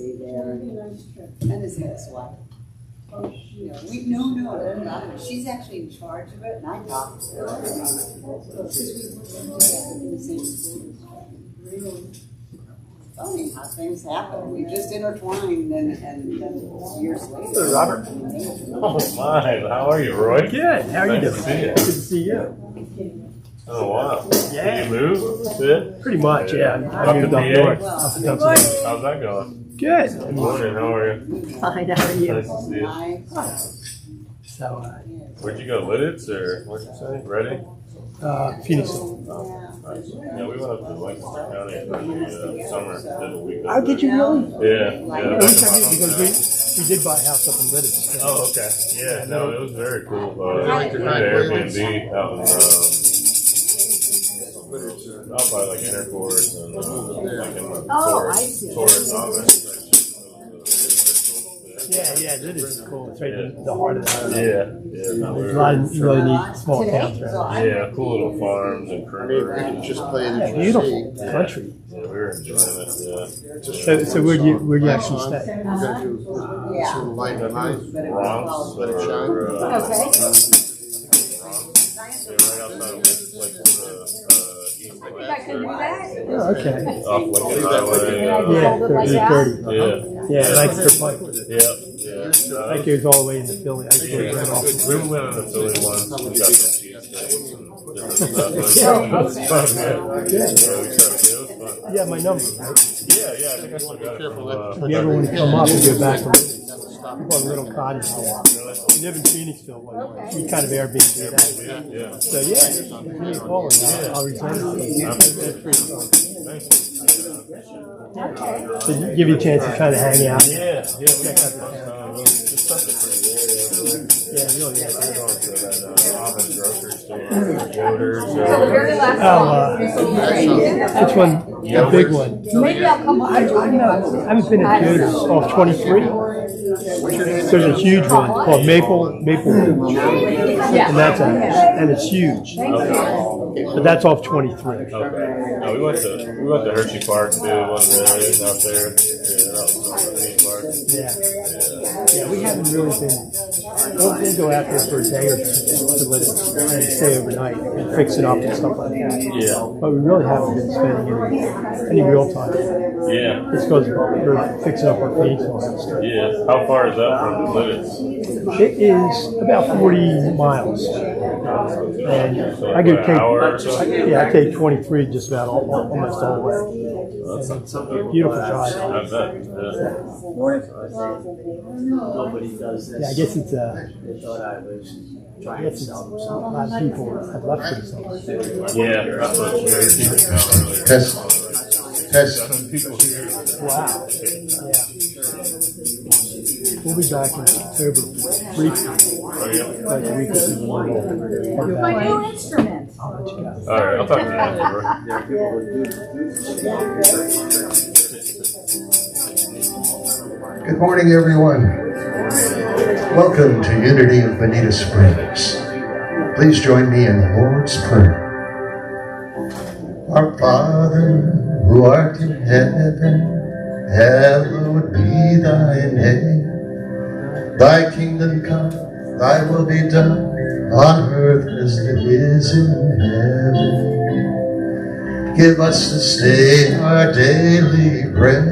stay there. And his ex-wife. You know, no, she's actually in charge of it, and I talked to her. Funny how things happen. We just intertwined, and then years later. Hello, Robert. Oh my! How are you, Roy? Good. How are you doing? Nice to see you. Good to see you. Oh wow! Yeah. Did you move? Good. Pretty much, yeah. I Up moved to up PA? north. Up to Pennsylvania. How's that going? Good. Good morning. How are you? Fine. How are you? Nice to see you. So, Where'd you go? Lidditz or what'd you say? Reading? Phoenix. Nice. Yeah, we went up to Lancaster County for the summer. Did a week. Oh, did you really? Yeah. Because we did buy a house up in Lidditz. Oh, okay. Yeah. No, it was very cool. Airbnb out in out by like Intercourse and like in the tourist office. Yeah, Lidditz is cool. It's right in the heart of the island. Yeah. There's a lot of really neat small towns around. Yeah, cool little farms and critters. Just playing Yeah, beautiful country. Yeah, we were enjoying it. So where do you actually stay? Light and life. Bronx. Let it shine. Okay. Right outside of like the east. I could do that. Oh, okay. Off Lincoln Highway. Yeah, 30. Yeah. Yeah, like the bike. Yeah. That goes all the way into Philly. I go right off. We went on the Philly once. We got some cheesesteaks and different stuff. It was fun, man. Yeah, we tried to do it. It was fun. You have my number, right? Yeah, I think I still got it from, If you ever want to come up and go back from a little cottage there. You live in Phoenixville, you kind of Airbnb that. yeah. So yeah, give me a call and I'll return it. That's pretty fun. So give you a chance to kind of hang out. Yeah. Check out the town. It's such a pretty area. Yeah, really. We're going to that office grocery store, Yoder's. Which one? The big one. Maybe I'll come I haven't been at Yoder's off 23. There's a huge one called Maple Ridge. And it's huge. But that's off 23. Okay. No, we went to Hershey Park too. One day out there. Yeah, that was Hershey Park. Yeah, we haven't really been. We'll go out there for a day or two to let it and stay overnight and fix it up and stuff like that. Yeah. But we really haven't been spending any real time. Yeah. It's because we're fixing up our Phoenix house. Yeah. How far is that from Lidditz? It is about 40 miles. And So I could an hour or so? I take 23 just about almost all the way. That's not so bad. Beautiful drive. I bet. Yeah, I guess it's a lot of people have left for this. Yeah. That's what it's Test. Test. Wow. Yeah. We'll be back in October briefly. Like a week or two. my new instrument. All right. I'll talk to you later. Good morning, everyone. Welcome to Unity of Bonita Springs. Please join me in the Lord's Prayer. Our Father, who art in heaven, hallowed be thy name. Thy kingdom come, thy will be done, on earth as it is in heaven. Give us this day our daily bread,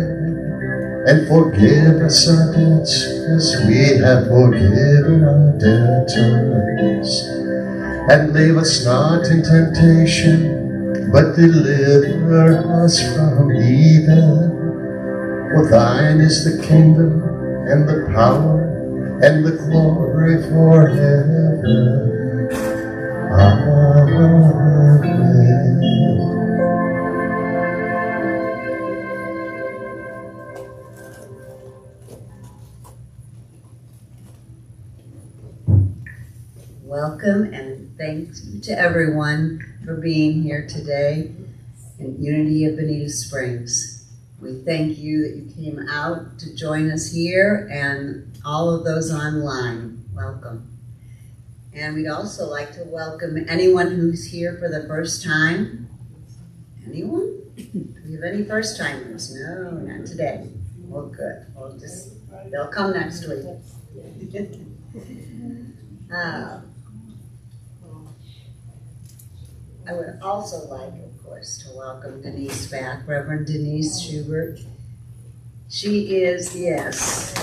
and forgive us our debts as we have forgiven our debtors. And leave us not in temptation, but deliver us from evil. For thine is the kingdom, and the power, and the glory forever. Amen. Welcome and thank you to everyone for being here today in Unity of Bonita Springs. We thank you that you came out to join us here and all of those online. Welcome. And we'd also like to welcome anyone who's here for the first time. Anyone? Do we have any first timers? No, not today. Well, good. They'll come next week. I would also like, of course, to welcome Denise back, Reverend Denise Schubert. She is, yes.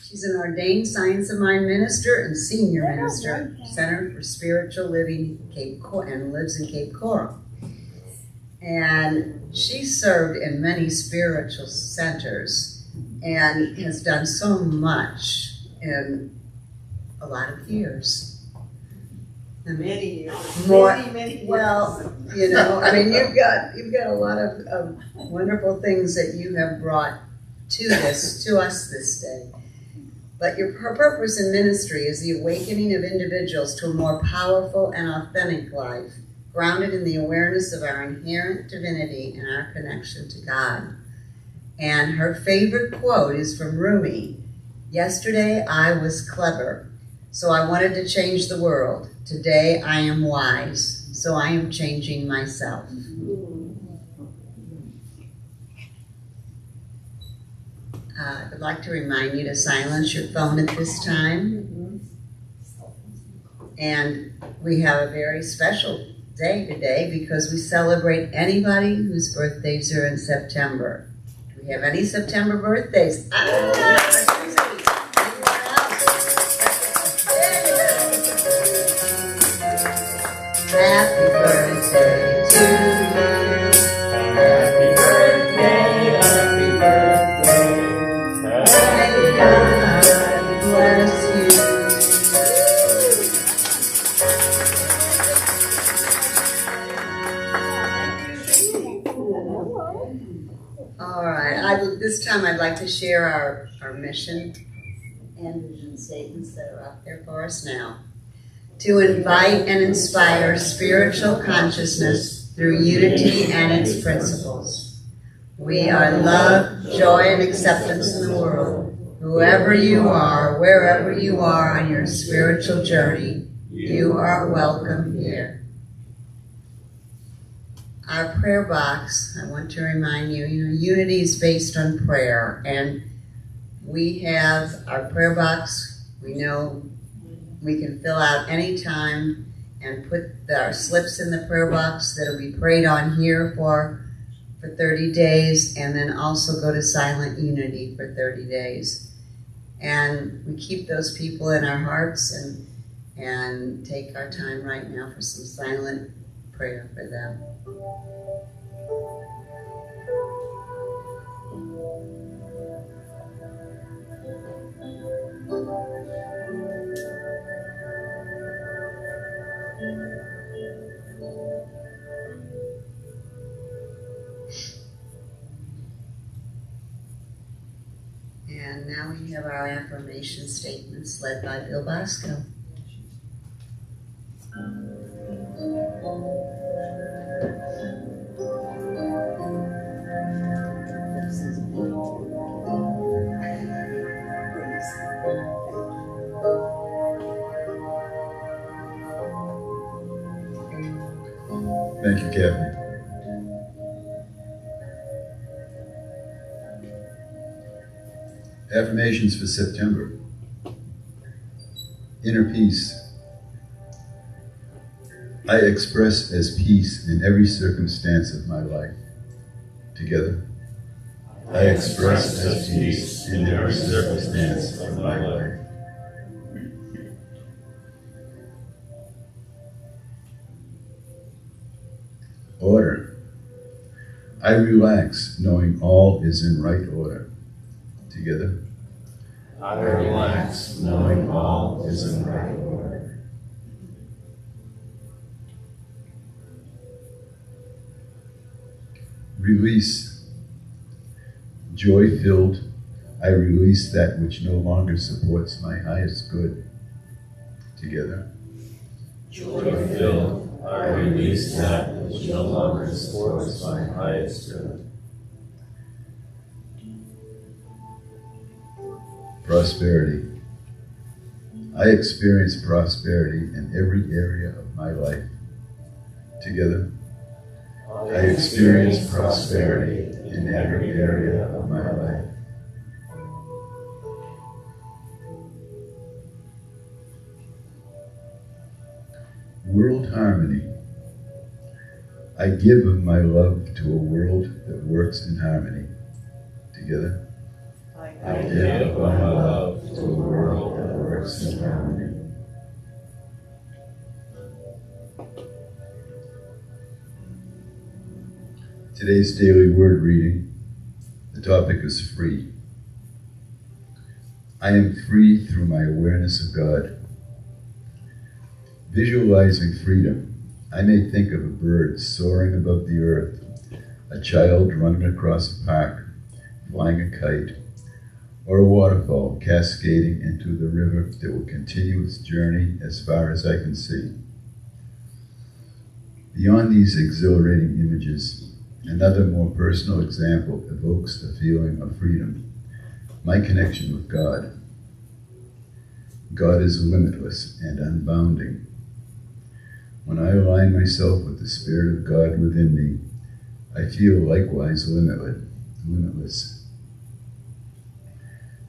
She's an ordained Science of Mind minister and senior minister, Center for Spiritual Living, Cape Coral, and lives in Cape Coral. And she served in many spiritual centers and has done so much in a lot of years. Many years. Many years. Well, you know, I mean, you've got a lot of wonderful things that you have brought to us this day. But her purpose in ministry is the awakening of individuals to a more powerful and authentic life, grounded in the awareness of our inherent divinity and our connection to God. And her favorite quote is from Rumi: "Yesterday I was clever, so I wanted to change the world. Today I am wise, so I am changing myself." I'd like to remind you to silence your phone at this time. And we have a very special day today because we celebrate anybody whose birthdays are in September. Do we have any September birthdays? Happy birthday to you. Happy birthday, happy birthday. May God bless you. All right, this time I'd like to share our mission and vision statements that are up there for us now. To invite and inspire spiritual consciousness through unity and its principles. We are love, joy, and acceptance in the world. Whoever you are, wherever you are on your spiritual journey, you are welcome here. Our prayer box, I want to remind you, unity is based on prayer, and we have our prayer box. We know we can fill out any time and put our slips in the prayer box that'll be prayed on here for 30 days, and then also go to Silent Unity for 30 days. And we keep those people in our hearts and take our time right now for some silent prayer for them. And now we have our affirmation statements led by Bill Bosco. Thank you, Kevin. Affirmations for September. Inner peace. I express as peace in every circumstance of my life. Together. I express as peace in every circumstance of my life. Order. I relax knowing all is in right order. Together. I relax knowing all is in right order. Release. Joy-filled, I release that which no longer supports my highest good. Together. Joy-filled, I release that which no longer supports my highest good. Prosperity. I experience prosperity in every area of my life. Together. I I experience prosperity in every area of my life. World harmony. I give of my love to a world that works in harmony. Together. I give of my love to a world that works in harmony. Today's daily word reading, the topic is free. I am free through my awareness of God. Visualizing freedom, I may think of a bird soaring above the earth, a child running across a park, flying a kite, or a waterfall cascading into the river that will continue its journey as far as I can see. Beyond these exhilarating images, another more personal example evokes a feeling of freedom, my connection with God. God is limitless and unbounding. When I align myself with the Spirit of God within me, I feel likewise limitless.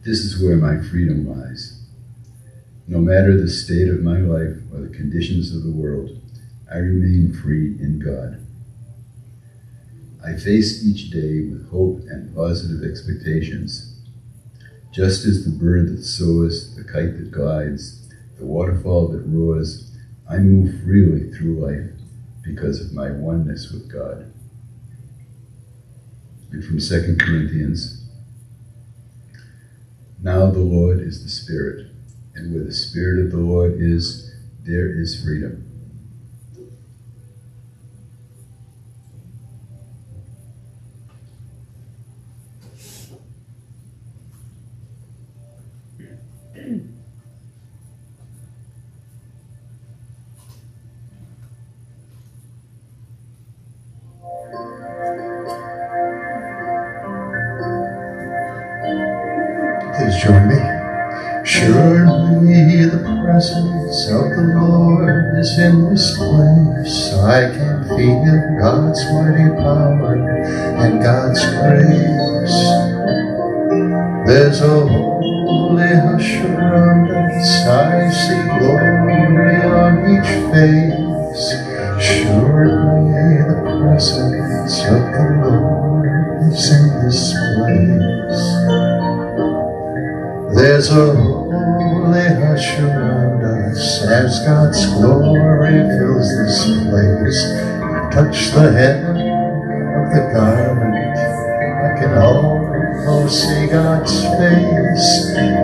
This is where my freedom lies. No matter the state of my life or the conditions of the world, I remain free in God. I face each day with hope and positive expectations. Just as the bird that soars, the kite that glides, the waterfall that roars, I move freely through life because of my oneness with God. And from 2 Corinthians, now the Lord is the Spirit, and where the Spirit of the Lord is, there is freedom. Please join me. Surely the presence of the Lord is in this place. I can feel God's mighty power and God's grace. There's a holy hush around us. I see glory on each face. Surely the presence of the Lord is in this place. There's a holy hush around us as God's glory fills this place. Touch the hem of the garment, I can almost see God's face.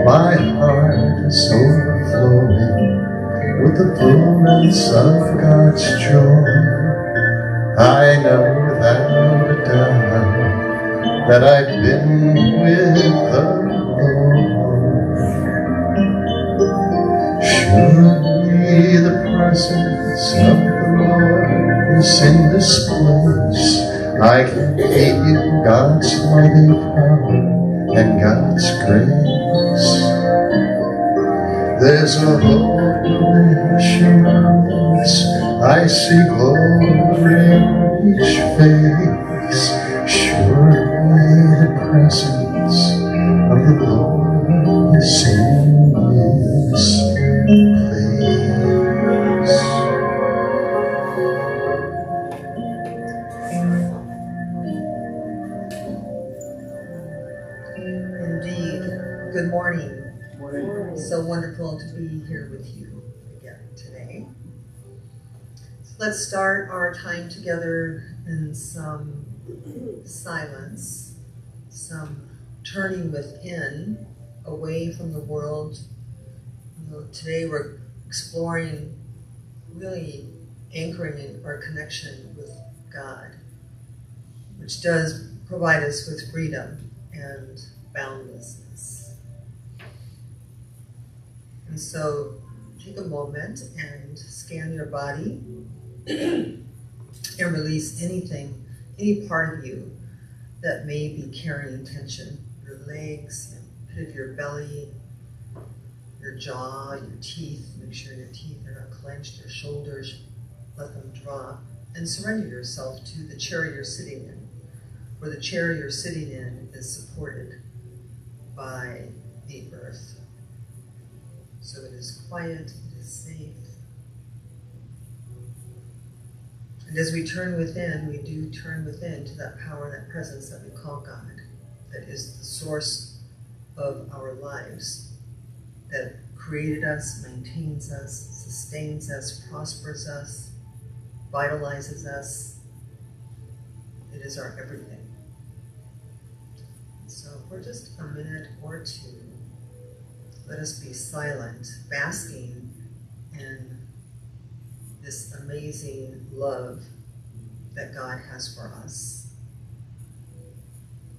My heart is overflowing with the fullness of God's joy. I know without a doubt that I've been with the Lord. Surely the presence of the Lord is in this place. I can feel God's mighty power and God's grace. There's a holy hush around us. I see glory on each face. Surely the presence of the Lord is in this place. Indeed. Good morning. So wonderful to be here with you again today. So let's start our time together in some silence, some turning within, away from the world. Today we're exploring, really anchoring in our connection with God, which does provide us with freedom and boundlessness. And so take a moment and scan your body and release anything, any part of you that may be carrying tension. Your legs, the pit of your belly, your jaw, your teeth. Make sure your teeth are not clenched. Your shoulders, let them drop. and surrender yourself to the chair you're sitting in, where the chair you're sitting in is supported by the earth. So it is quiet, it is safe. And as we turn within, we do turn within to that power, that presence that we call God, that is the source of our lives, that created us, maintains us, sustains us, prospers us, vitalizes us. It is our everything. So for just a minute or two, let us be silent, basking in this amazing love that God has for us,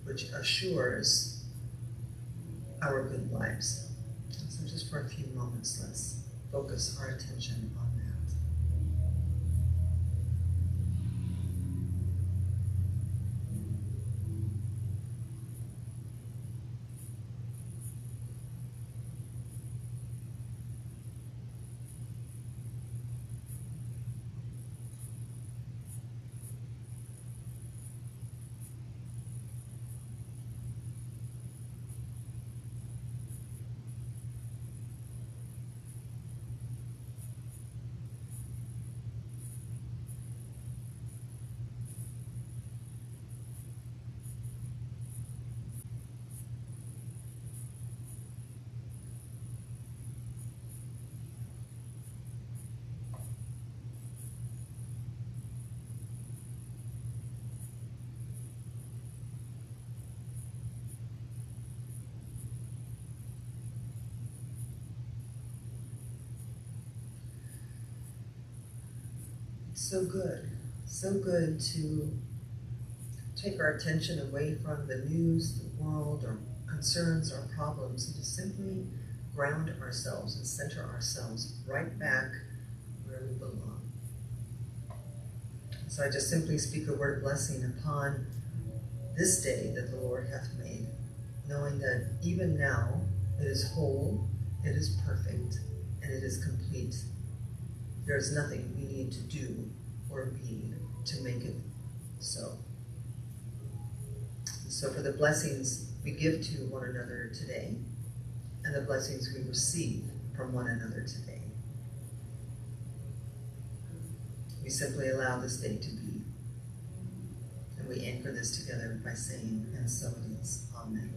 which assures our good lives. So just for a few moments, let's focus our attention on that. So good to take our attention away from the news, the world, or concerns or problems, and to simply ground ourselves and center ourselves right back where we belong. So I just simply speak a word of blessing upon this day that the Lord hath made, knowing that even now it is whole, it is perfect, and it is complete. There is nothing we need to do or be to make it so. So for the blessings we give to one another today, and the blessings we receive from one another today, we simply allow this day to be. And we anchor this together by saying, and so it is. Amen.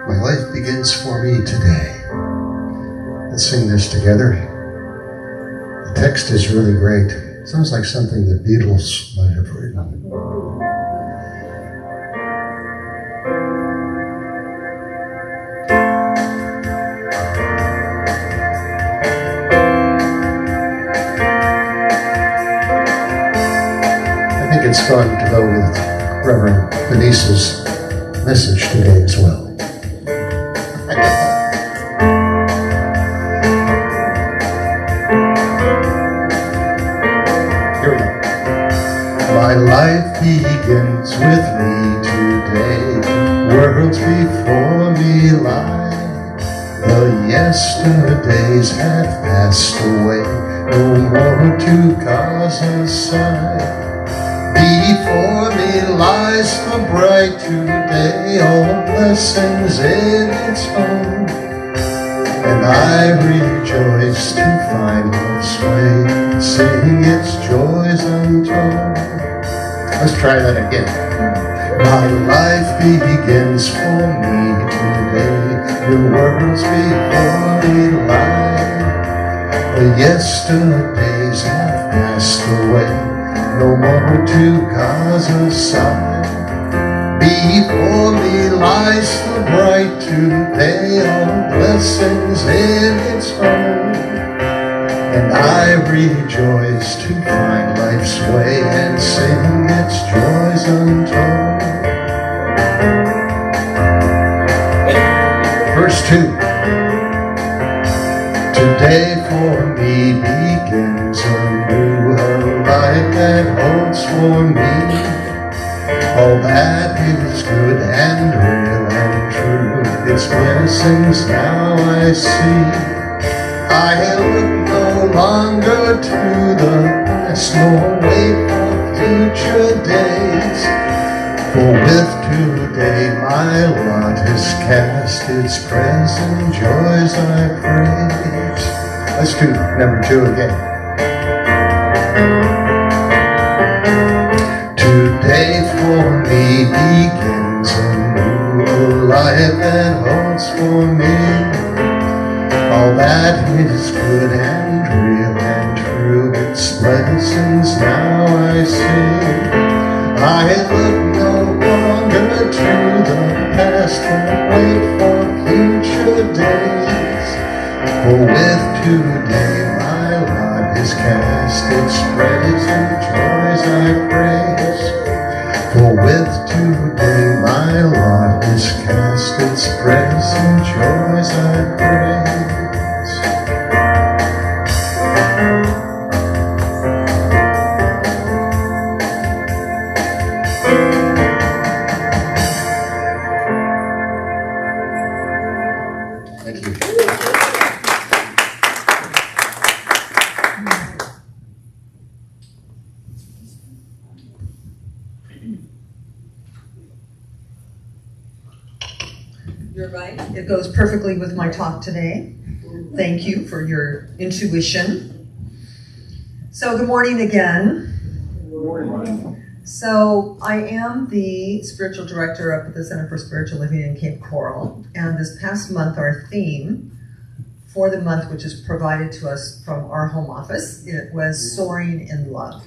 My life begins for me today. Let's sing this together. The text is really great. It sounds like something the Beatles might have written. I think it's fun to go with Reverend Denise's message today as well. My life begins with me today. Worlds before me lie. The yesterdays have passed away. No more to cause a sigh. Before me lies the bright today. All blessings in its own. And I rejoice to find life's way. Sing its joys untold. Let's try that again. My life begins for me today. The worlds before me lie. The yesterdays have passed away. No more to cause a sigh. Before me lies the bright today. All blessings in its own. And I rejoice to find life's way and sing its joys untold. Verse 2. Today for me begins a new life that holds for me all that is good and real and true. Its blessings now I see. I look no longer to the past, nor wait for future days. For with today my lot is cast, its present joys I praise. Let's do number 2 again. Today for me begins a new life that holds for me all that is good and real and true. Its blessings now I see. I look no longer to the past, but wait for future days. For with today my lot is cast, its praise and joys I praise. For with today my lot is cast, its praise and joys I praise. Thank you. You're right. It goes perfectly with my talk today. Thank you for your intuition. So good morning again. Good morning. So I am the spiritual director up at the Center for Spiritual Living in Cape Coral. And this past month, our theme for the month, which is provided to us from our home office, it was Soaring in Love.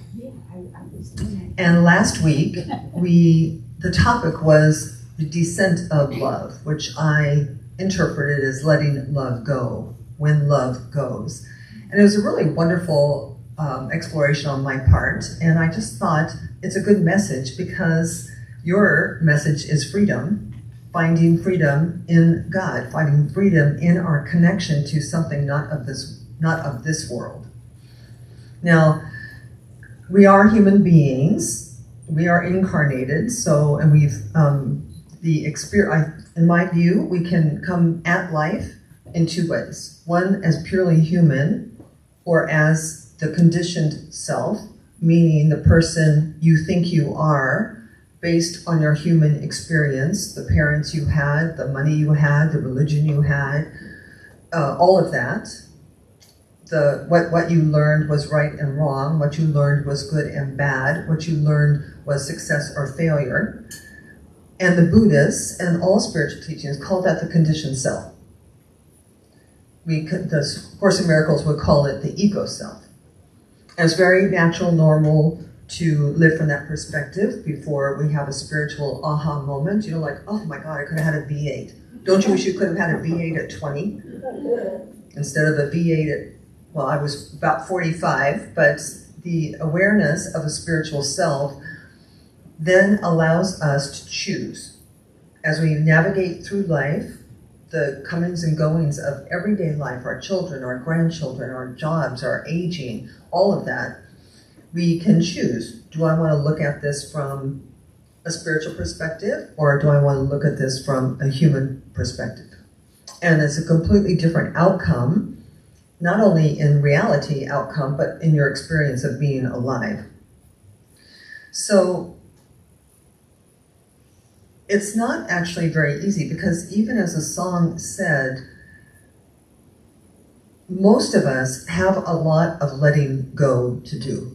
And last week, the topic was the descent of love, which I interpreted as letting love go, when love goes. And it was a really wonderful exploration on my part, and I just thought it's a good message because your message is freedom, finding freedom in God, finding freedom in our connection to something not of this world. Now, we are human beings, we are incarnated, so, and we've, in my view, we can come at life in 2 ways. One, as purely human, or as the conditioned self, meaning the person you think you are based on your human experience, the parents you had, the money you had, the religion you had, all of that. What you learned was right and wrong, what you learned was good and bad, what you learned was success or failure. And the Buddhists and all spiritual teachings call that the conditioned self. The Course in Miracles would call it the ego self. And it's very natural, normal to live from that perspective before we have a spiritual aha moment. You know, like, oh my God, I could have had a V8. Don't you wish you could have had a V8 at 20? Instead of a V8 at, well, I was about 45, but the awareness of a spiritual self then allows us to choose. As we navigate through life, the comings and goings of everyday life, our children, our grandchildren, our jobs, our aging, all of that, we can choose. Do I want to look at this from a spiritual perspective, or do I want to look at this from a human perspective? And it's a completely different outcome, not only in reality outcome, but in your experience of being alive. So it's not actually very easy, because even as the song said, most of us have a lot of letting go to do.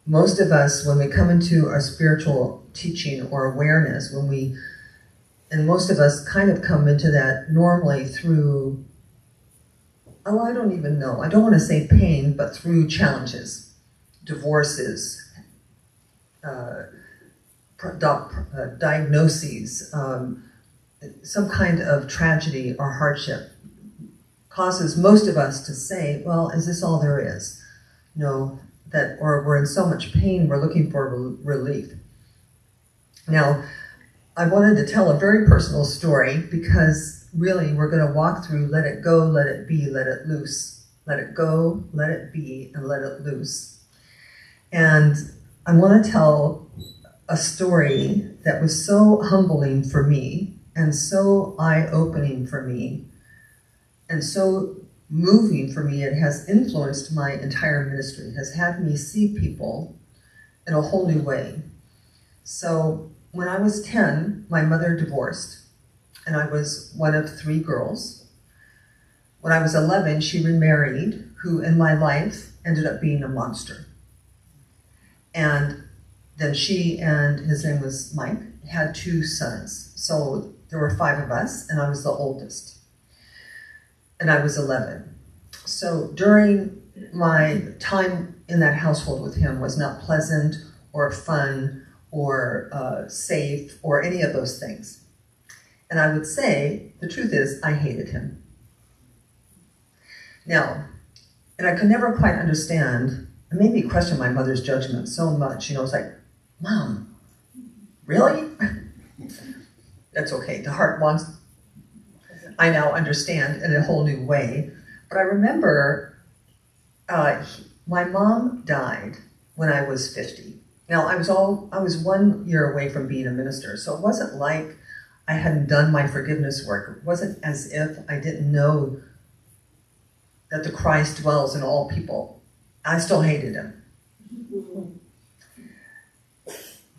Most of us, when we come into our spiritual teaching or awareness, and most of us kind of come into that normally through, oh, I don't even know, I don't want to say pain, but through challenges, divorces, diagnoses, some kind of tragedy or hardship, causes most of us to say, well, is this all there is? That, or we're in so much pain, we're looking for relief. Now, I wanted to tell a very personal story because really we're going to walk through let it go, let it be, let it loose. Let it go, let it be, and let it loose. And I want to tell a story that was so humbling for me and so eye-opening for me and so moving for me. It has influenced my entire ministry. It has had me see people in a whole new way. So when I was 10, my mother divorced, and I was one of 3 girls. When I was 11, she remarried, who in my life ended up being a monster. And then she and his name was Mike, had 2 sons. So there were 5 of us, and I was the oldest. And I was 11. So during my time in that household with him was not pleasant or fun or safe or any of those things. And I would say, the truth is, I hated him. Now, and I could never quite understand, it made me question my mother's judgment so much. It's like, Mom, really? That's okay, the heart wants, I now understand in a whole new way. But I remember my mom died when I was 50. Now, I was 1 year away from being a minister, so it wasn't like I hadn't done my forgiveness work. It wasn't as if I didn't know that the Christ dwells in all people. I still hated him.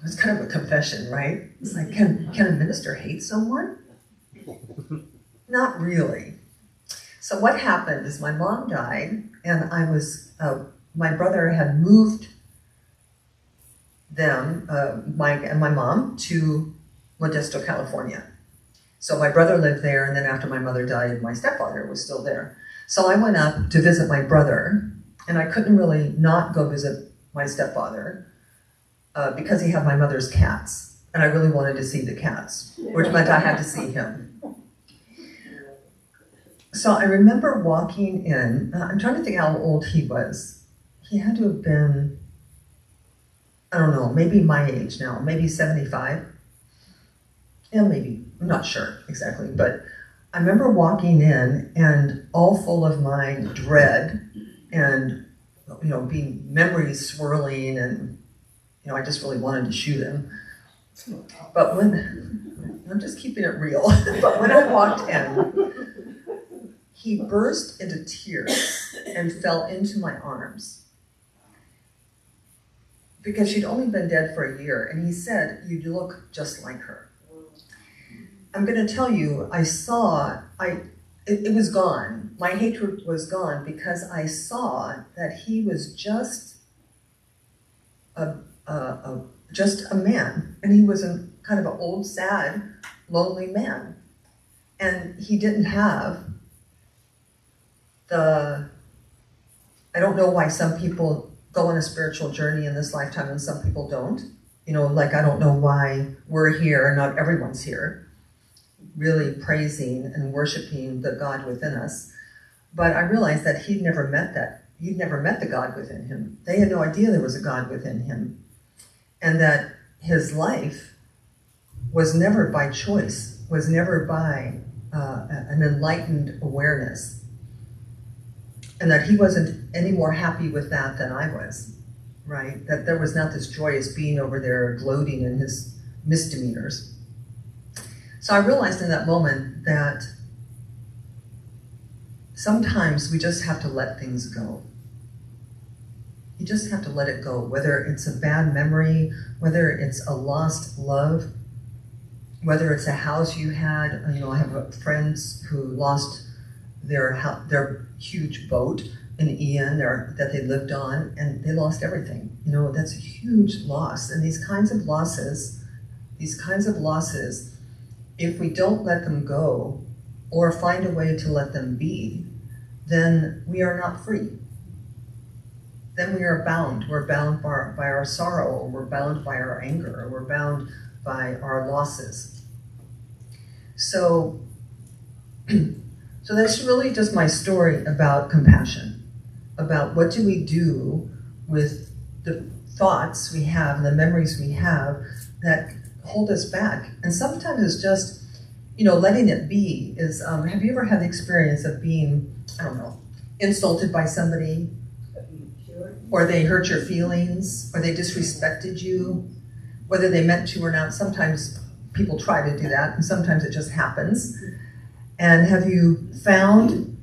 It's kind of a confession, right? It's like, can a minister hate someone? Not really. So what happened is my mom died, and my brother had moved them, Mike and my mom, to Modesto, California. So my brother lived there, and then after my mother died, my stepfather was still there. So I went up to visit my brother, and I couldn't really not go visit my stepfather because he had my mother's cats, and I really wanted to see the cats, which meant I had to see him. So I remember walking in, I'm trying to think how old he was. He had to have been, I don't know, maybe my age now, maybe 75. Yeah, maybe, I'm not sure exactly, but I remember walking in and all full of my dread and, being memories swirling, and, I just really wanted to shoot him. But I'm just keeping it real, but when I walked in, he burst into tears and fell into my arms because she'd only been dead for a year, and he said, "You look just like her." I'm going to tell you, it was gone. My hatred was gone because I saw that he was just a man, and he was kind of an old, sad, lonely man, and he didn't have I don't know why some people go on a spiritual journey in this lifetime and some people don't. Like I don't know why we're here and not everyone's here, really praising and worshiping the God within us. But I realized that he'd never met the God within him. They had no idea there was a God within him. And that his life was never by choice, was never by an enlightened awareness. And that he wasn't any more happy with that than I was, right? That there was not this joyous being over there gloating in his misdemeanors. So I realized in that moment that sometimes we just have to let things go. You just have to let it go, whether it's a bad memory, whether it's a lost love, whether it's a house you had. I have friends who lost their huge boat in Ian that they lived on, and they lost everything. That's a huge loss. And these kinds of losses, if we don't let them go or find a way to let them be, then we are not free. Then we are bound. We're bound by our sorrow, or we're bound by our anger, or we're bound by our losses. So So that's really just my story about compassion, about what do we do with the thoughts we have and the memories we have that hold us back. And sometimes it's just, letting it be is, have you ever had the experience of being, I don't know, insulted by somebody? Or they hurt your feelings, or they disrespected you, whether they meant to or not. Sometimes people try to do that, and sometimes it just happens. And have you found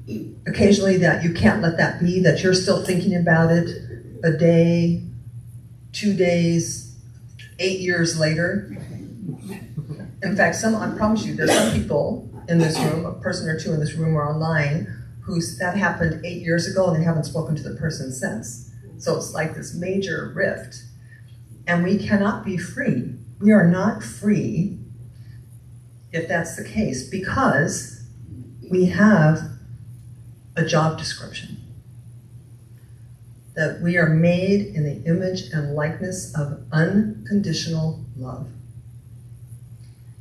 occasionally that you can't let that be, that you're still thinking about it a day, 2 days, 8 years later? In fact, I promise you, there's some people in this room, a person or two in this room or online, that happened 8 years ago and they haven't spoken to the person since. So it's like this major rift. And we cannot be free. We are not free if that's the case, because we have a job description. That we are made in the image and likeness of unconditional love.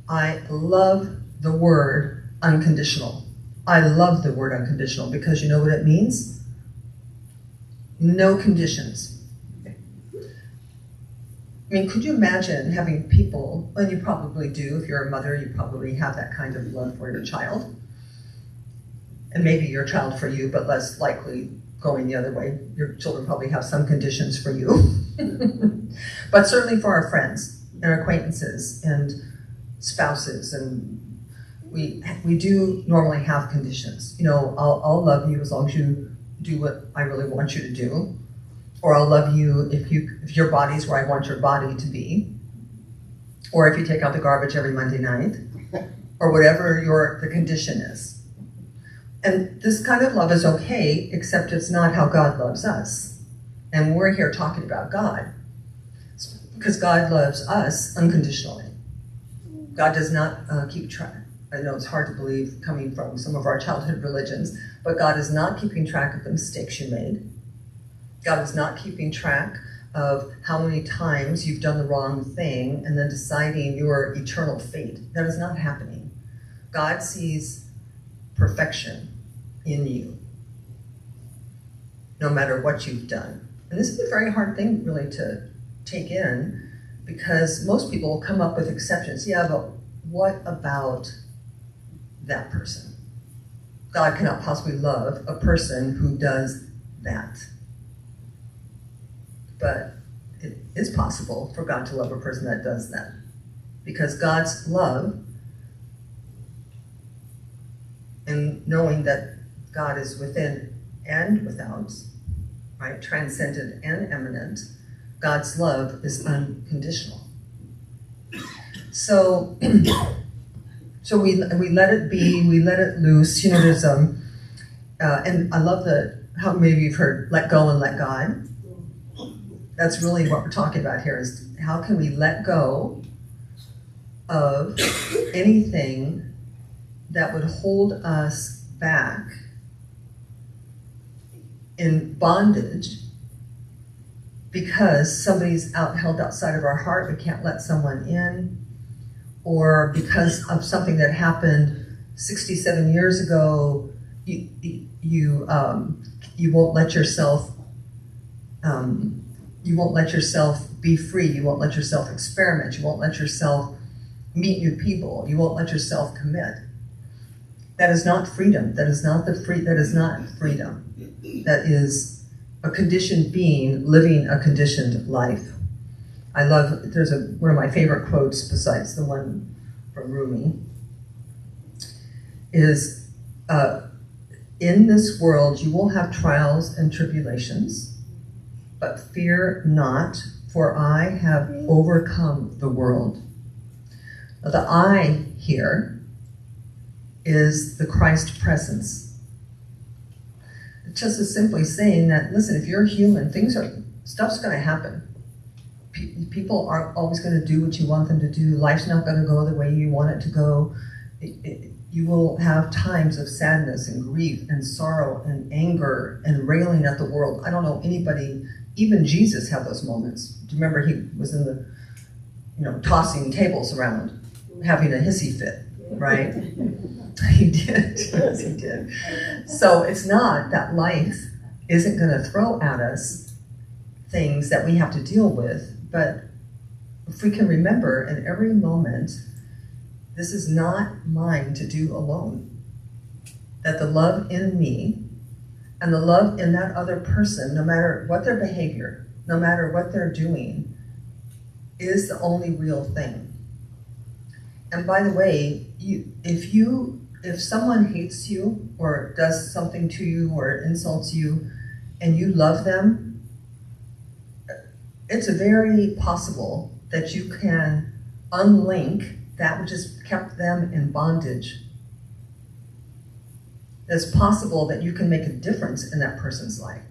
I love the word unconditional. I love the word unconditional because you know what it means? No conditions. I mean, could you imagine having people, and you probably do, if you're a mother, you probably have that kind of love for your child. And maybe your child for you, but less likely going the other way. Your children probably have some conditions for you. But certainly for our friends and acquaintances and spouses, and we do normally have conditions. I'll love you as long as you do what I really want you to do, or I'll love you if your body's where I want your body to be, or if you take out the garbage every Monday night, or whatever the condition is. And this kind of love is okay, except it's not how God loves us. And we're here talking about God, because God loves us unconditionally. God does not keep track. I know it's hard to believe coming from some of our childhood religions, but God is not keeping track of the mistakes you made. God is not keeping track of how many times you've done the wrong thing and then deciding your eternal fate. That is not happening. God sees perfection in you, no matter what you've done. And this is a very hard thing really to take in, because most people will come up with exceptions. Yeah, but what about that person? God cannot possibly love a person who does that. But it is possible for God to love a person that does that, because God's love, and knowing that God is within and without, right, transcendent and immanent, God's love is unconditional. So we let it be, we let it loose. There's and I love how maybe you've heard let go and let God. That's really what we're talking about here, is how can we let go of anything that would hold us back in bondage because somebody's held outside of our heart, we can't let someone in, or because of something that happened 67 years ago, you won't let yourself be free. You won't let yourself experiment. You won't let yourself meet new people. You won't let yourself commit. That is not freedom. That is not freedom. That is a conditioned being living a conditioned life. I love, there's one of my favorite quotes besides the one from Rumi, is, in this world you will have trials and tribulations, but fear not, for I have overcome the world. Now, the I here is the Christ presence. It's just as simply saying that, listen, if you're human, stuff's going to happen. People aren't always going to do what you want them to do. Life's not going to go the way you want it to go. You will have times of sadness and grief and sorrow and anger and railing at the world. I don't know anybody, even Jesus had those moments. Do you remember he was in the, tossing tables around, having a hissy fit, right? He did. Yes, he did. So it's not that life isn't going to throw at us things that we have to deal with, but if we can remember in every moment, this is not mine to do alone. That the love in me and the love in that other person, no matter what their behavior, no matter what they're doing, is the only real thing. And by the way, if someone hates you or does something to you or insults you and you love them, it's very possible that you can unlink that which has kept them in bondage. It's possible that you can make a difference in that person's life.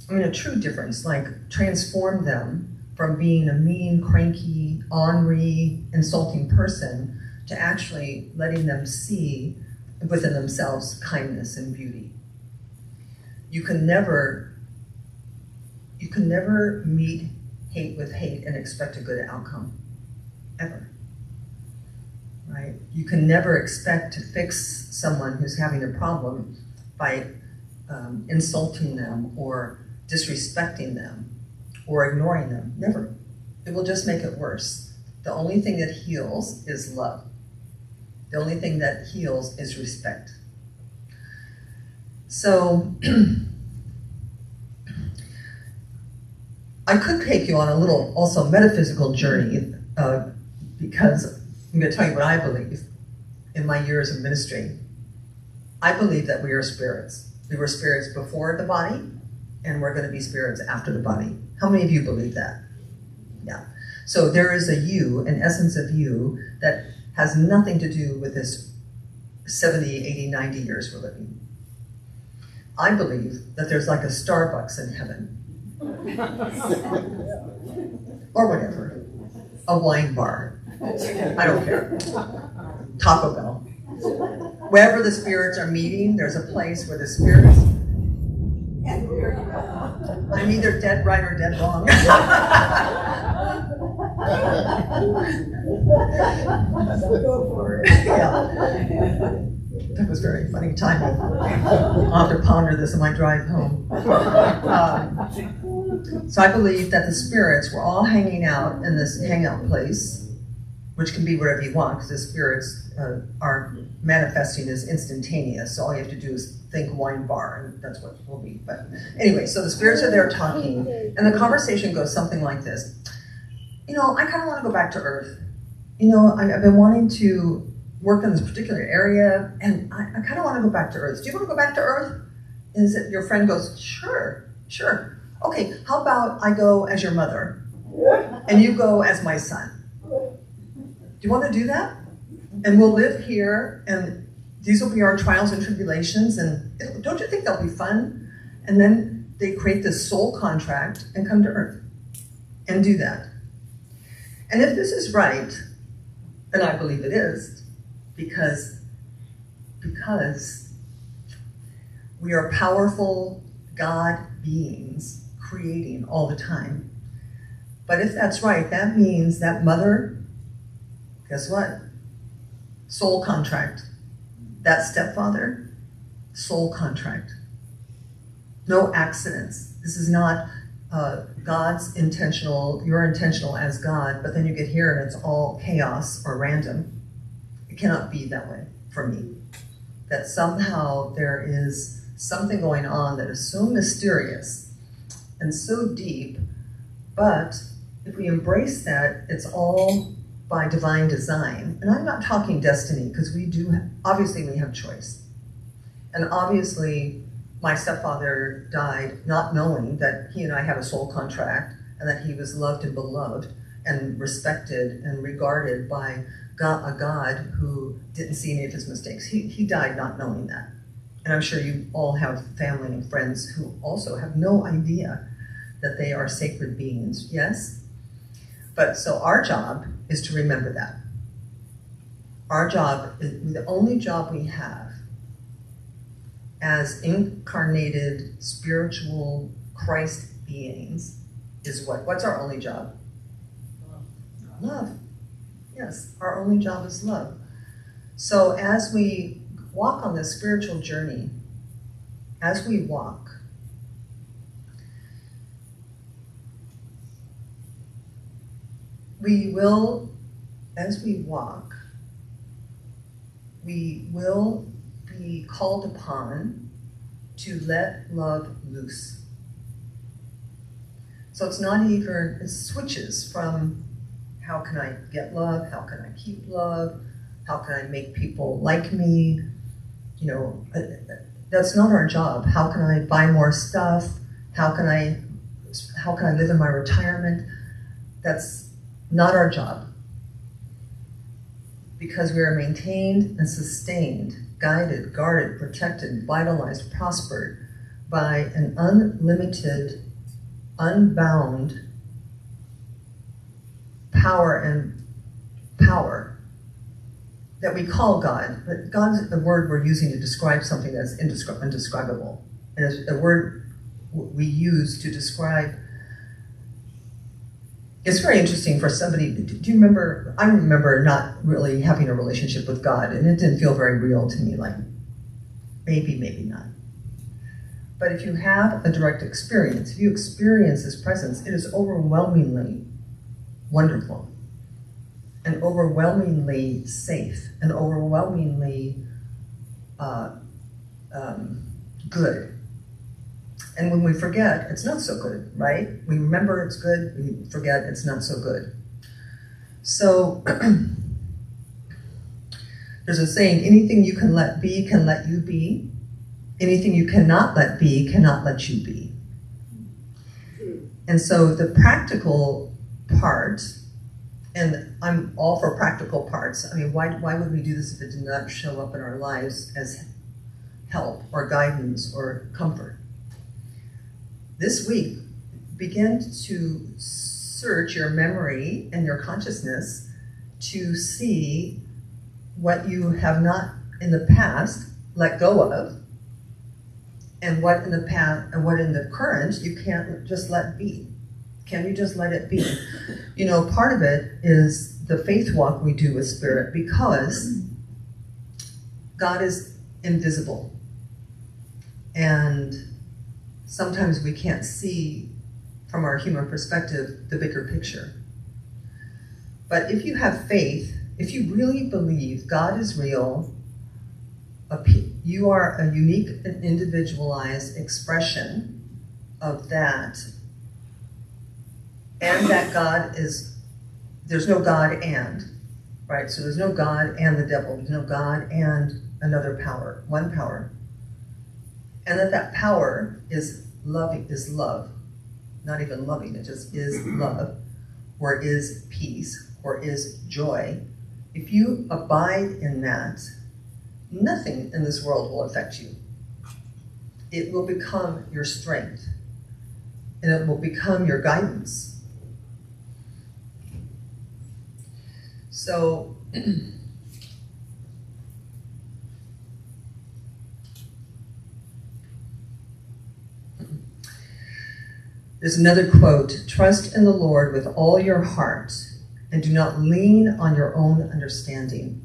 I mean, a true difference, like transform them from being a mean, cranky, ornery, insulting person to actually letting them see within themselves kindness and beauty. You can never meet hate with hate and expect a good outcome, ever. Right? You can never expect to fix someone who's having a problem by insulting them or disrespecting them or ignoring them. Never. It will just make it worse. The only thing that heals is love. The only thing that heals is respect. So, I could take you on a little also metaphysical journey because I'm going to tell you what I believe in my years of ministry. I believe that we are spirits. We were spirits before the body, and we're going to be spirits after the body. How many of you believe that? Yeah. So there is a you, an essence of you, that has nothing to do with this 70, 80, 90 years we're living. I believe that there's like a Starbucks in heaven. Or whatever. A wine bar. I don't care. Taco Bell. Wherever the spirits are meeting, there's a place where the spirits... I'm either dead right or dead wrong. Yeah. That was very funny timing. I'll have to ponder this on my drive home. So I believe that the spirits were all hanging out in this hangout place, which can be whatever you want, because the spirits are manifesting as instantaneous. So all you have to do is think wine bar, and that's what it will be. But anyway, so the spirits are there talking, and the conversation goes something like this. You know, I kind of want to go back to Earth. You know, I've been wanting to work in this particular area, and I kind of want to go back to Earth. Do you want to go back to Earth? Is it your friend goes, sure. Okay, how about I go as your mother, and you go as my son? Do you want to do that? And we'll live here, and these will be our trials and tribulations, and don't you think that'll be fun? And then they create this soul contract and come to Earth and do that. And if this is right, and I believe it is, because we are powerful God beings creating all the time. But if that's right, that means that mother, guess what? Soul contract. That stepfather, soul contract. No accidents. This is not God's intentional, you're intentional as God, but then you get here and it's all chaos or random. It cannot be that way for me. That somehow there is something going on that is so mysterious and so deep, but if we embrace that, it's all by divine design. And I'm not talking destiny, because obviously we have choice. And obviously my stepfather died not knowing that he and I had a soul contract and that he was loved and beloved and respected and regarded by a God who didn't see any of his mistakes. He died not knowing that. And I'm sure you all have family and friends who also have no idea that they are sacred beings, yes? But so our job is to remember that. Our job, the only job we have as incarnated spiritual Christ beings is what? What's our only job? Love. Yes, our only job is love. So as we walk on this spiritual journey, as we walk, we will be called upon to let love loose. So it's not even, it switches from how can I get love, how can I keep love, how can I make people like me, that's not our job. How can I buy more stuff? How can I live in my retirement? That's not our job. Because we are maintained and sustained, guided, guarded, protected, vitalized, prospered by an unlimited, unbound power that we call God. But God is the word we're using to describe something that's indescribable. And it's a word we use to describe. It's very interesting for somebody. Do you remember? I remember not really having a relationship with God, and it didn't feel very real to me. Like maybe not. But if you have a direct experience, if you experience His presence, it is overwhelmingly wonderful, and overwhelmingly safe, and overwhelmingly good. And when we forget, it's not so good, right? We remember it's good, we forget it's not so good. So there's a saying, anything you can let be can let you be. Anything you cannot let be cannot let you be. And so the practical part, and I'm all for practical parts. I mean, why would we do this if it did not show up in our lives as help or guidance or comfort? This week, begin to search your memory and your consciousness to see what you have not in the past let go of, and what in the past and what in the current you can't just let be. Can you just let it be? Part of it is the faith walk we do with Spirit, because God is invisible. And sometimes we can't see from our human perspective the bigger picture. But if you have faith, if you really believe God is real, you are a unique and individualized expression of that, and that God is, there's no God and, right? So there's no God and the devil, there's no God and another power, one power. And that power is love, not even loving, it just is love, or is peace, or is joy. If you abide in that, nothing in this world will affect you. It will become your strength, and it will become your guidance. So, there's another quote, "Trust in the Lord with all your heart, and do not lean on your own understanding.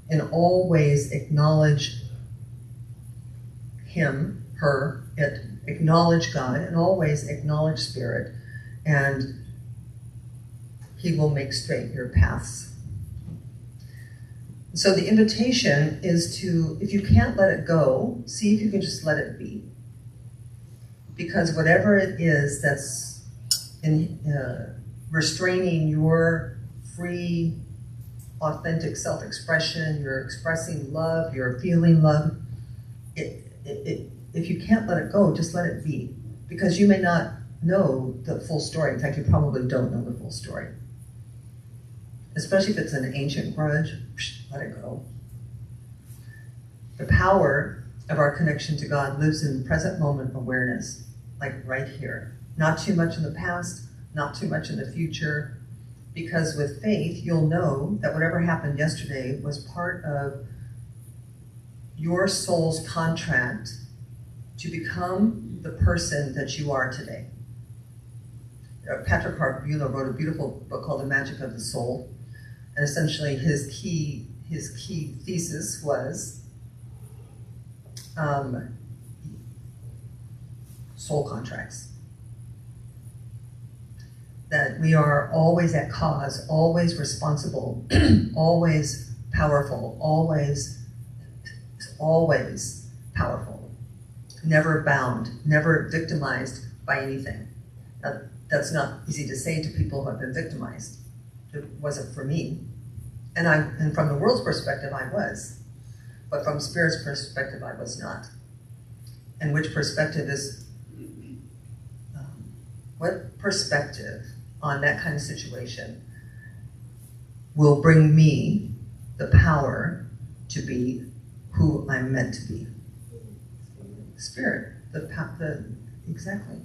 In all ways acknowledge Him, her, it. Acknowledge God, in all ways acknowledge Spirit, and He will make straight your paths." So the invitation is to, if you can't let it go, see if you can just let it be. Because whatever it is that's restraining your free, authentic self-expression, you're expressing love, you're feeling love, if you can't let it go, just let it be. Because you may not know the full story. In fact, you probably don't know the full story. Especially if it's an ancient grudge, let it go. The power of our connection to God lives in present moment awareness, like right here. Not too much in the past, not too much in the future, because with faith, you'll know that whatever happened yesterday was part of your soul's contract to become the person that you are today. Patrick Harpula wrote a beautiful book called The Magic of the Soul, and essentially his key thesis was soul contracts. That we are always at cause, always responsible, always powerful, always powerful, never bound, never victimized by anything. Now, that's not easy to say to people who have been victimized. It wasn't for me. And from the world's perspective, I was. But from Spirit's perspective, I was not. And which perspective is, what perspective on that kind of situation will bring me the power to be who I'm meant to be? Spirit, exactly.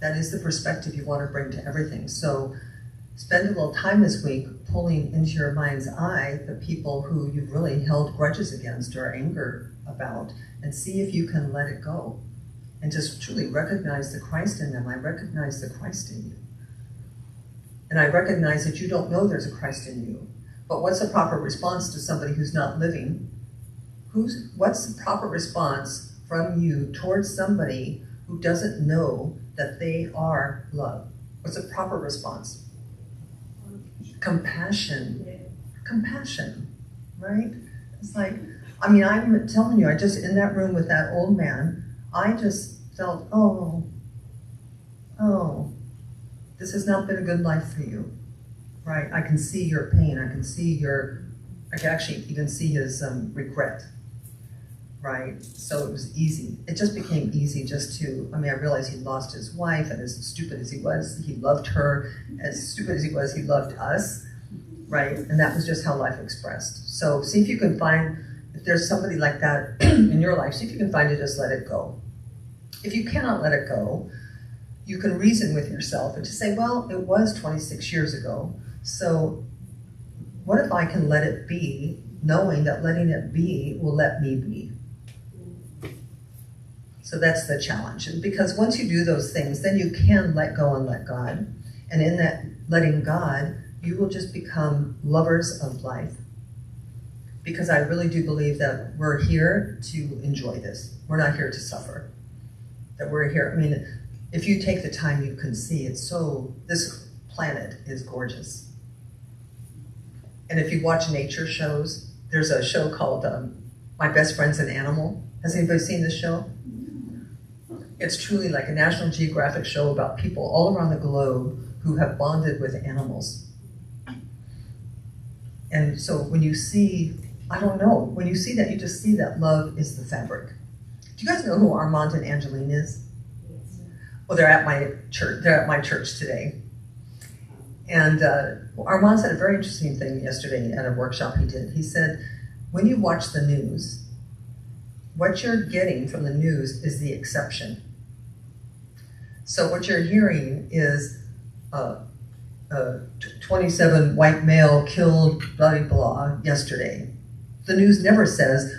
That is the perspective you want to bring to everything. So spend a little time this week pulling into your mind's eye the people who you've really held grudges against or anger about, and see if you can let it go. And just truly recognize the Christ in them. I recognize the Christ in you. And I recognize that you don't know there's a Christ in you. But what's the proper response to somebody who's not living? What's the proper response from you towards somebody who doesn't know that they are love? What's a proper response? Compassion. Compassion, right? It's like, I mean, I'm telling you, I just, in that room with that old man, I just felt, oh, this has not been a good life for you, right? I can see your pain. I can actually even see his regret, right? So it was easy. It just became easy just to, I realized he lost his wife, and as stupid as he was, he loved her. As stupid as he was, he loved us, right? And that was just how life expressed. So see if you can find, if there's somebody like that in your life, see if you can find it, just let it go. If you cannot let it go, you can reason with yourself and just say, well, it was 26 years ago, so what if I can let it be, knowing that letting it be will let me be? So that's the challenge. And because once you do those things, then you can let go and let God. And in that letting God, you will just become lovers of life. Because I really do believe that we're here to enjoy this. We're not here to suffer. That we're here, if you take the time, you can see it's this planet is gorgeous. And if you watch nature shows, there's a show called My Best Friend's an Animal. Has anybody seen this show? It's truly like a National Geographic show about people all around the globe who have bonded with animals. And so when you see, when you see that, you just see that love is the fabric. Do you guys know who Armand and Angeline is? Well, they're at my church. They're at my church today. And Armand said a very interesting thing yesterday at a workshop he did. He said, when you watch the news, what you're getting from the news is the exception. So what you're hearing is 27 white male killed, blah, blah, blah, yesterday. The news never says,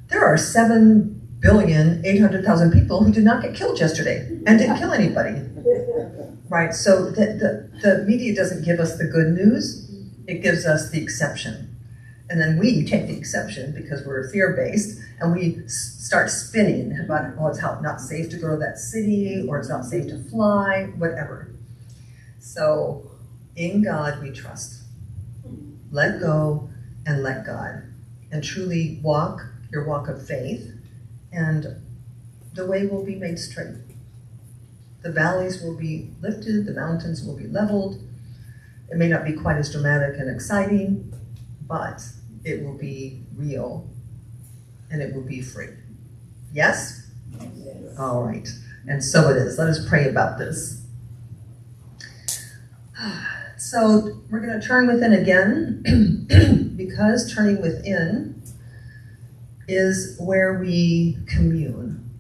there are 7,800,000 people who did not get killed yesterday and didn't kill anybody. Right, so the media doesn't give us the good news, it gives us the exception. And then we take the exception because we're fear-based, and we start spinning about, it's not safe to go to that city, or it's not safe to fly, whatever. So in God we trust. Let go and let God. And truly walk your walk of faith, and the way will be made straight. The valleys will be lifted, the mountains will be leveled. It may not be quite as dramatic and exciting, but it will be real, and it will be free. Yes? Yes. All right, and so it is. Let us pray about this. So we're going to turn within again, because turning within is where we commune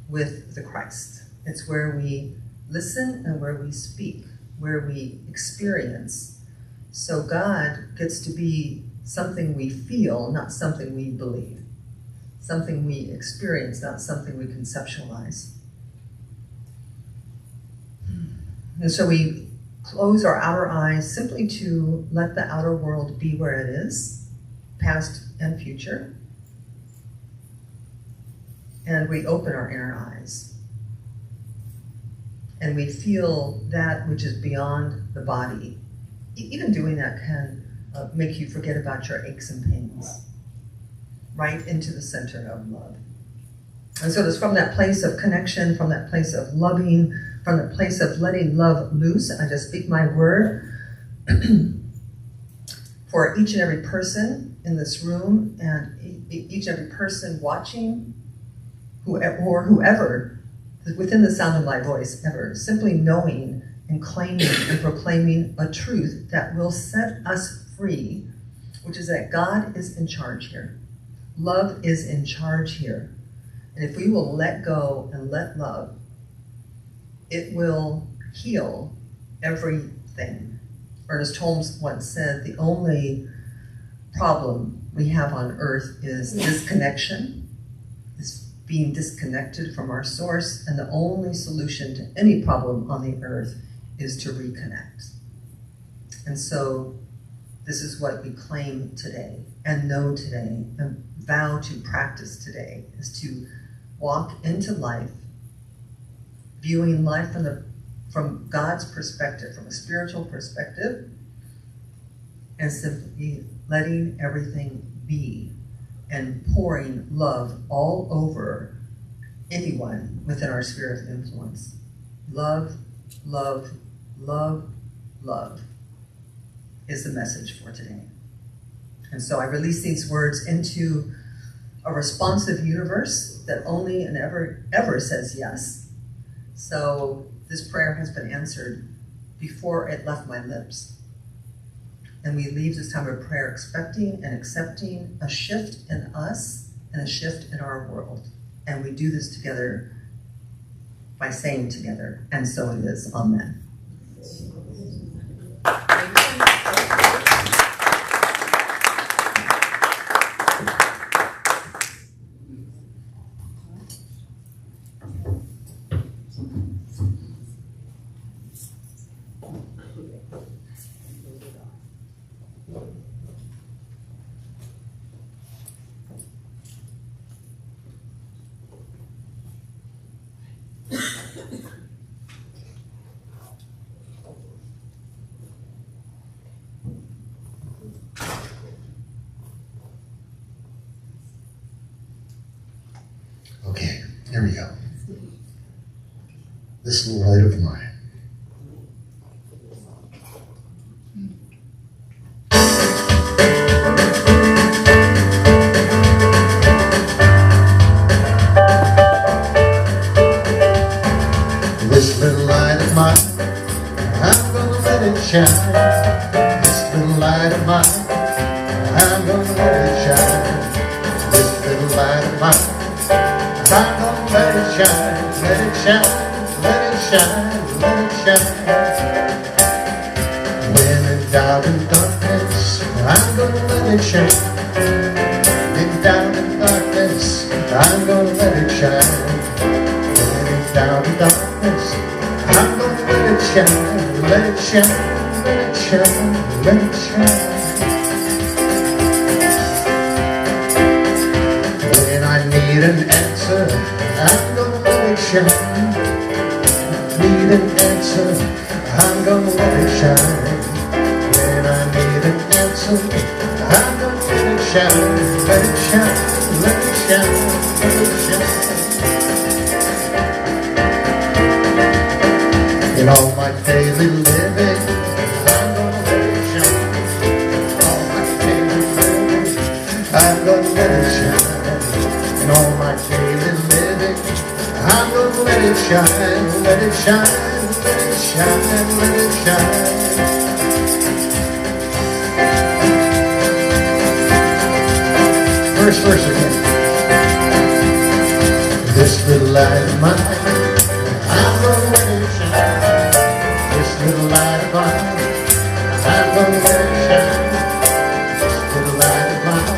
with the Christ. It's where we listen and where we speak, where we experience. So God gets to be something we feel, not something we believe. Something we experience, not something we conceptualize. And so we close our outer eyes simply to let the outer world be where it is, past and future. and we open our inner eyes. And we feel that which is beyond the body. Even doing that can make you forget about your aches and pains. Right into the center of love. And so it's from that place of connection, from that place of loving, from that place of letting love loose. I just speak my word for each and every person in this room and each and every person watching, whoever, within the sound of my voice ever, simply knowing and claiming and proclaiming a truth that will set us free, which is that God is in charge here. Love is in charge here. And if we will let go and let love, it will heal everything. Ernest Holmes once said, the only problem we have on earth is disconnection, is being disconnected from our source, and the only solution to any problem on the earth is to reconnect. And so this is what we claim today and know today and vow to practice today, is to walk into life viewing life from God's perspective, from a spiritual perspective, and simply letting everything be and pouring love all over anyone within our sphere of influence. Love, love, love, love is the message for today. And so I release these words into a responsive universe that only and ever says yes. So this prayer has been answered before it left my lips. And we leave this time of prayer expecting and accepting a shift in us and a shift in our world. And we do this together by saying together, and so it is. Amen. Okay, here we go. This little light of mine. This little light of mine, I'm gonna let it shine. This little light of mine, I'm gonna let it shine. This little light of mine, I'm gonna let it shine, let it shine, let it shine, let it shine. When in doubt and darkness, I'm gonna let it shine. In doubt and darkness, I'm gonna let it shine. When in doubt and darkness, I'm gonna let it shine, let it shine, let it shine, let it shine. When I need an answer, I'm gonna let it shine. Need an answer, I'm gonna let it shine. When I need an answer, I'm gonna let it shine. Let it shine, let it shine, let it shine. In all my daily living, I'm gonna let it shine. All my daily living, I'm gonna let it shine. In all my daily living, I'm gonna let it shine, let it shine, let it shine, let it shine. Verse again. This little light of mine, I'm gonna let it shine. This little light of mine, I'm gonna let it shine. This little light of mine,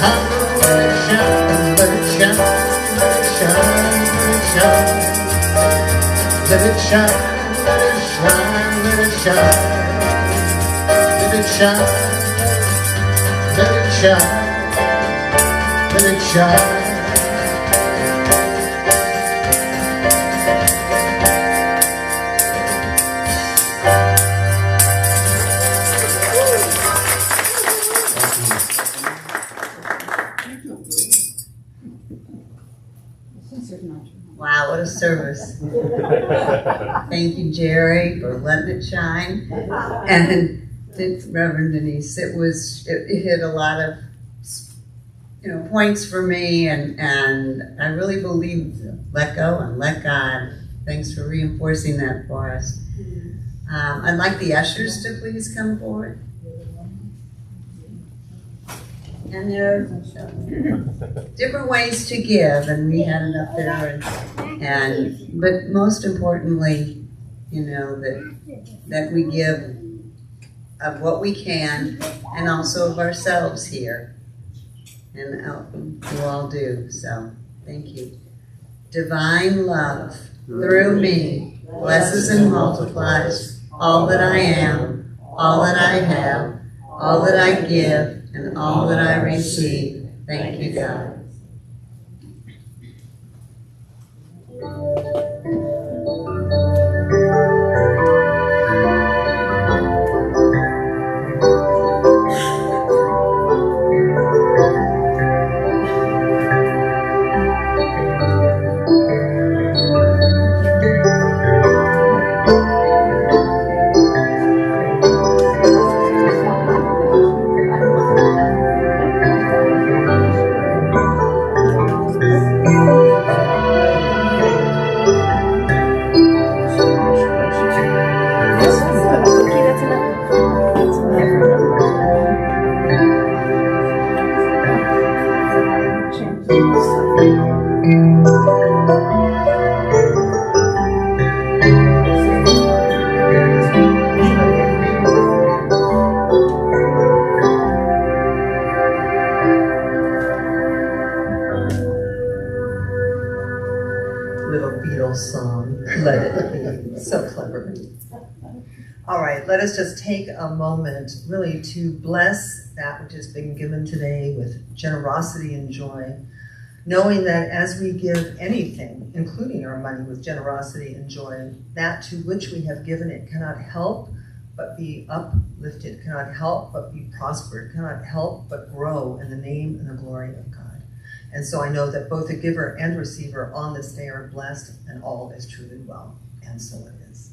I'm gonna let it shine, let it shine, let it shine, let it shine. Let it shine, let it shine, let it shine. Let it shine, let it shine, let it shine. Jerry for letting it shine, and to Reverend Denise. It hit a lot of points for me, and I really believe let go and let God. Thanks for reinforcing that for us. I'd like the ushers to please come forward. And there are different ways to give, and we had it up there. But most importantly, that we give of what we can, and also of ourselves here, and you all do. So thank you. Divine love through me blesses and multiplies all that I am, all that I have, all that I give, and all that I receive. Thank you, God. So clever. All right, let us just take a moment really to bless that which has been given today with generosity and joy, knowing that as we give anything, including our money, with generosity and joy, that to which we have given it cannot help but be uplifted, cannot help but be prospered, cannot help but grow in the name and the glory of God. And so I know that both the giver and receiver on this day are blessed, and all is truly well. And so it is.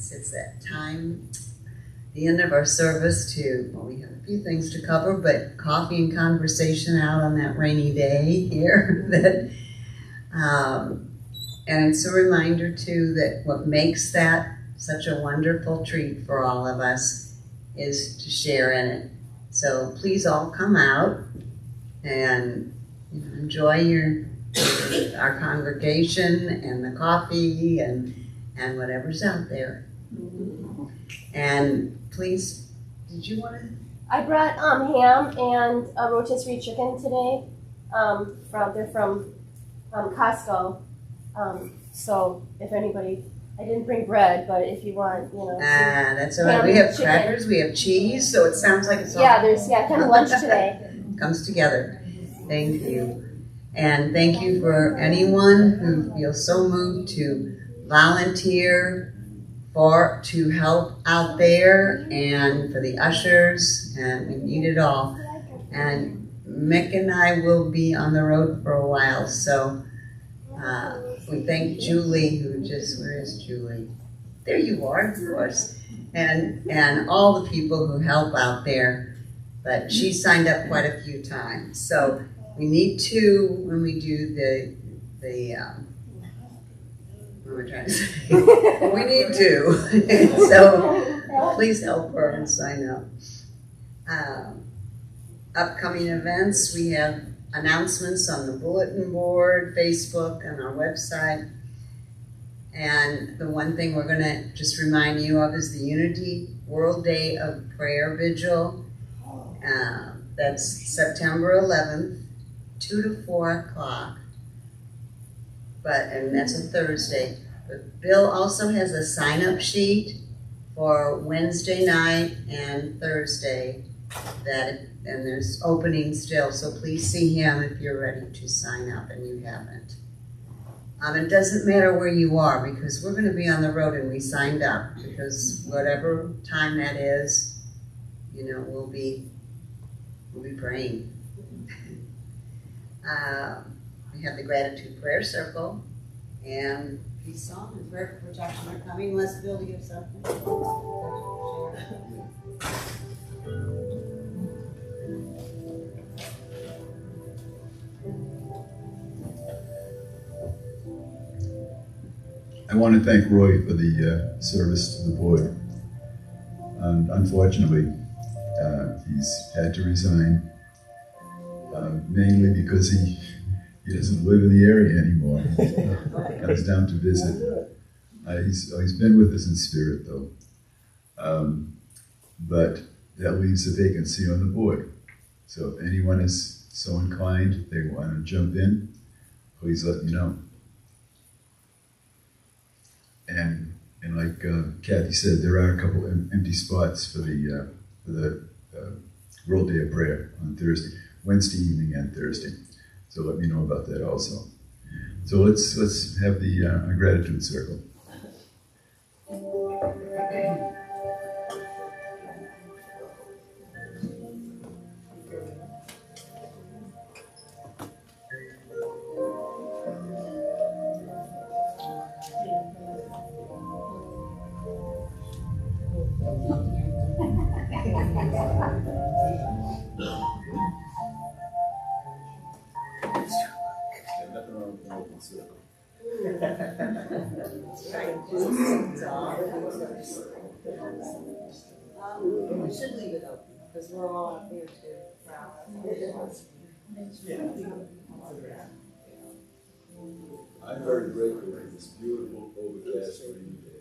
It's that time, the end of our service we have a few things to cover, but coffee and conversation out on that rainy day here. And it's a reminder too that what makes that such a wonderful treat for all of us is to share in it. So please all come out and enjoy our congregation and the coffee and whatever's out there. And please, did you want to? I brought ham and rotisserie chicken today. They're from Costco. So if anybody, I didn't bring bread, but if you want, that's all right. We have crackers, we have cheese, so it sounds like it's all kind of lunch today. Comes together. Thank you. And thank you for anyone who feels so moved to volunteer to help out there, and for the ushers, and we need it all. And Mick and I will be on the road for a while, so we thank Julie, where is Julie? There you are, of course. And all the people who help out there, but she signed up quite a few times. So we need to, when we do what we're trying to say, we need to. So please help her and sign up. Upcoming events, we have announcements on the bulletin board, Facebook, and our website. And the one thing we're going to just remind you of is the Unity World Day of Prayer Vigil. That's September 11th, 2 to 4 o'clock. And that's a Thursday. But Bill also has a sign-up sheet for Wednesday night and Thursday, and there's openings still, so please see him if you're ready to sign up and you haven't. It doesn't matter where you are, because we're going to be on the road, and we signed up, because whatever time that is, we'll be praying. We have the gratitude prayer circle, and peace song and prayer for protection are coming. Let's Bill to give something. I want to thank Roy for the service to the board. Unfortunately, he's had to resign, mainly because he doesn't live in the area anymore. He comes down to visit. He's been with us in spirit, though. But that leaves a vacancy on the board. So if anyone is so inclined, they want to jump in, please let me know. And like Kathy said, there are a couple empty spots for the World Day of Prayer on Thursday, Wednesday evening and Thursday. So let me know about that also. So let's have the gratitude circle. We should leave it open, because we're all up here too. I'm very grateful for this beautiful overcast rainy day.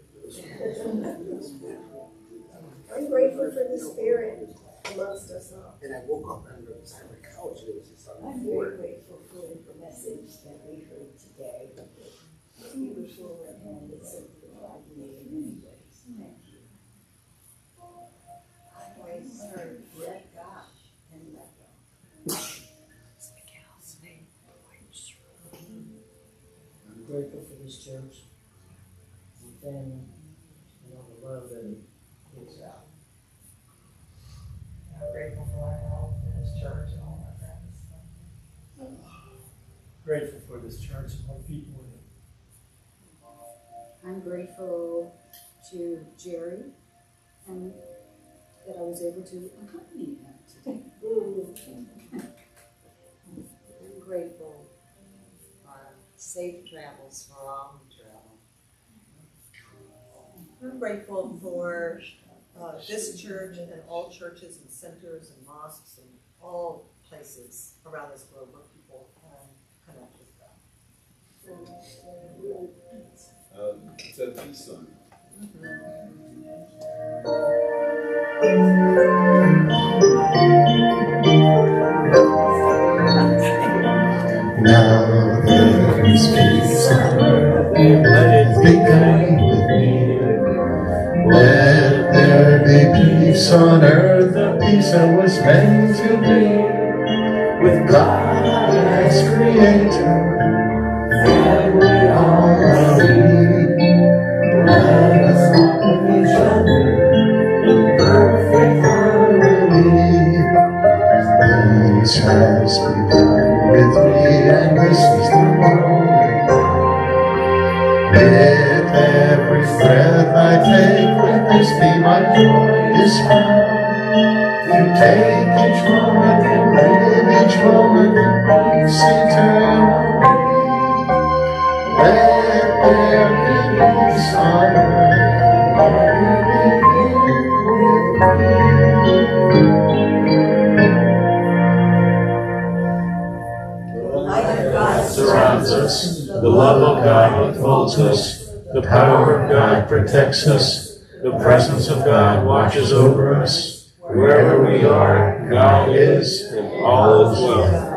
I'm grateful for the spirit amongst us all. And I woke up and I was on the couch and it was just on I'm the floor. very grateful for the message that we heard today. It's beautiful and it's simplified me in many ways. I learned let God and let go. I'm grateful for this church, the family, and all the love that it gives out. I'm grateful for my health and this church and all my friends. Grateful for this church and all the people in it. I'm grateful to Jerry and that I was able to accompany him today. I'm grateful for safe travels for all who travel. I'm grateful for this church and all churches and centers and mosques and all places around this globe where people connect with God. It's a peace sign. Now there is peace on earth, let it be kind with me. Let there be peace on earth, the peace that was meant to be. With God as creator, and we all are we. Let us love each other in perfect harmony. Peace has begun with me, and this is the moment. With every breath I take, let this be my joyous found. You take each moment and live each moment in peace eternally. Let there be peace on earth, let it begin with me. Surrounds us, the love of God enfolds us, the power of God protects us, the presence of God watches over us. Wherever we are, God is, and all is well.